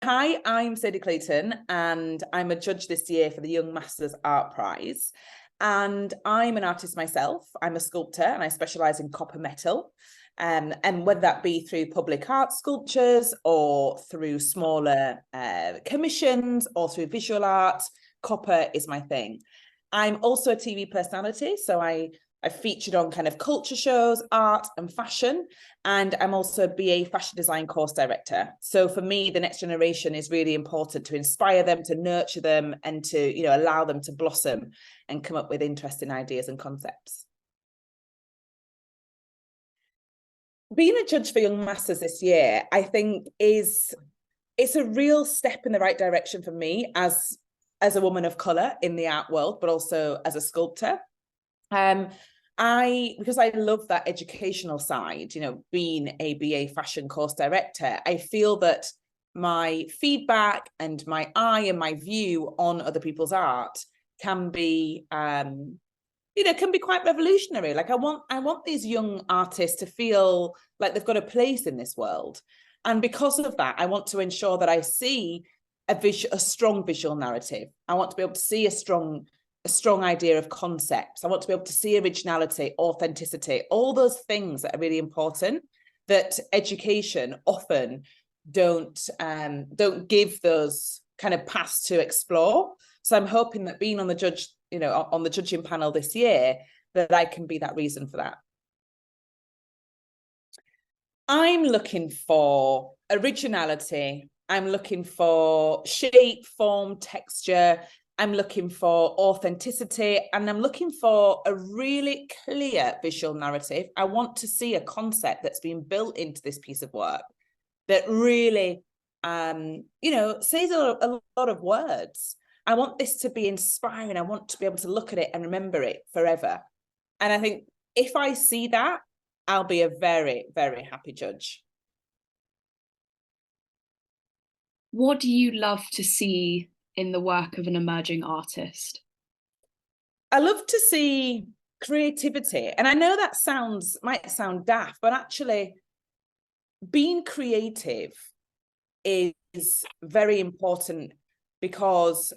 Hi, I'm Sadie Clayton, and I'm a judge this year for the Young Masters Art Prize. And I'm an artist myself. I'm a sculptor and I specialise in copper metal. And whether that be through public art sculptures or through smaller commissions or through visual art, copper is my thing. I'm also a TV personality, so I've featured on kind of culture shows, art and fashion, and I'm also a BA fashion design course director. So for me, the next generation is really important to inspire them, to nurture them, and to, allow them to blossom and come up with interesting ideas and concepts. Being a judge for Young Masters this year, I think it's a real step in the right direction for me as a woman of colour in the art world, but also as a sculptor. Because I love that educational side, being a BA fashion course director, I feel that my feedback and my eye and my view on other people's art can be, can be quite revolutionary. Like I want these young artists to feel like they've got a place in this world. And because of that, I want to ensure that I see a strong visual narrative. I want to be able to see a strong idea of concepts. I want to be able to see originality, authenticity, all those things that are really important that education often don't give those kind of paths to explore. So I'm hoping that being on the judging panel this year, that I can be that reason for that. I'm looking for originality. I'm looking for shape, form, texture. I'm looking for authenticity, and I'm looking for a really clear visual narrative. I want to see a concept that's been built into this piece of work that really, says a lot of words. I want this to be inspiring. I want to be able to look at it and remember it forever. And I think if I see that, I'll be a very, very happy judge. What do you love to see in the work of an emerging artist? I love to see creativity. And I know that might sound daft, but actually being creative is very important because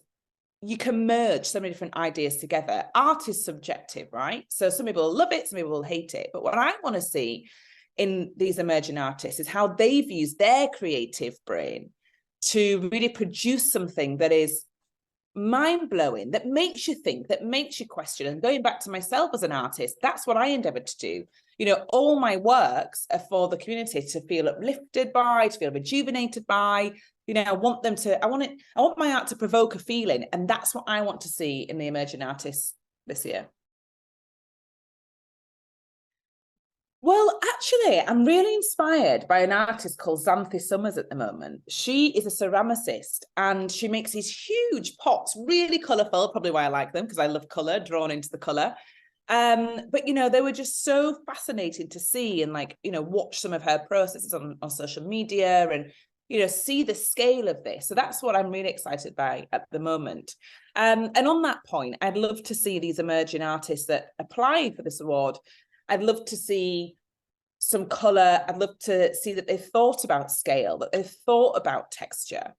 you can merge so many different ideas together. Art is subjective, right? So some people will love it, some people will hate it. But what I want to see in these emerging artists is how they've used their creative brain to really produce something that is mind-blowing, that makes you think, that makes you question. And going back to myself as an artist, that's what I endeavored to do. All my works are for the community to feel uplifted by, to feel rejuvenated by. I want my art to provoke a feeling, and that's what I want to see in the emerging artists this year. Well, actually, I'm really inspired by an artist called Xanthi Summers at the moment. She is a ceramicist and she makes these huge pots, really colourful, probably why I like them, because I love colour, drawn into the colour. But, they were just so fascinating to see and watch some of her processes on social media and, see the scale of this. So that's what I'm really excited by at the moment. And on that point, I'd love to see these emerging artists that apply for this award. I'd love to see some colour. I'd love to see that they've thought about scale, that they've thought about texture.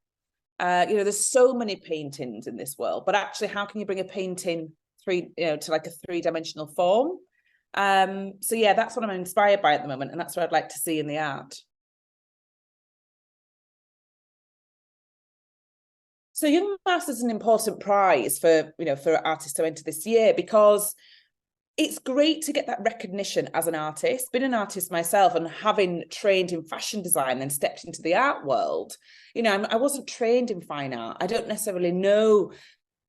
There's so many paintings in this world, but actually, how can you bring a painting to like a three-dimensional form? So yeah, that's what I'm inspired by at the moment, and that's what I'd like to see in the art. So Young Masters is an important prize for artists to enter this year because it's great to get that recognition as an artist. Been an artist myself and having trained in fashion design and stepped into the art world, I wasn't trained in fine art. I don't necessarily know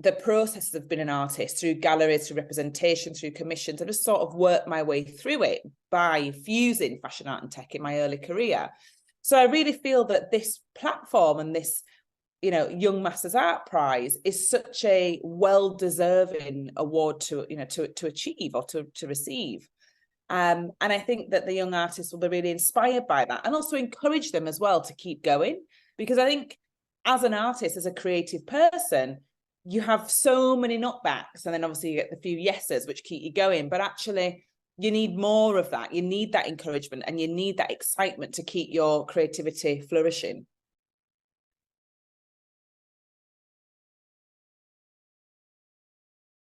the processes of being an artist through galleries, through representation, through commissions. I just sort of worked my way through it by fusing fashion art and tech in my early career. So I really feel that this platform and this Young Masters Art Prize is such a well-deserving award to achieve or to receive. And I think that the young artists will be really inspired by that and also encourage them as well to keep going. Because I think as an artist, as a creative person, you have so many knockbacks and then obviously you get the few yeses which keep you going. But actually, you need more of that. You need that encouragement and you need that excitement to keep your creativity flourishing.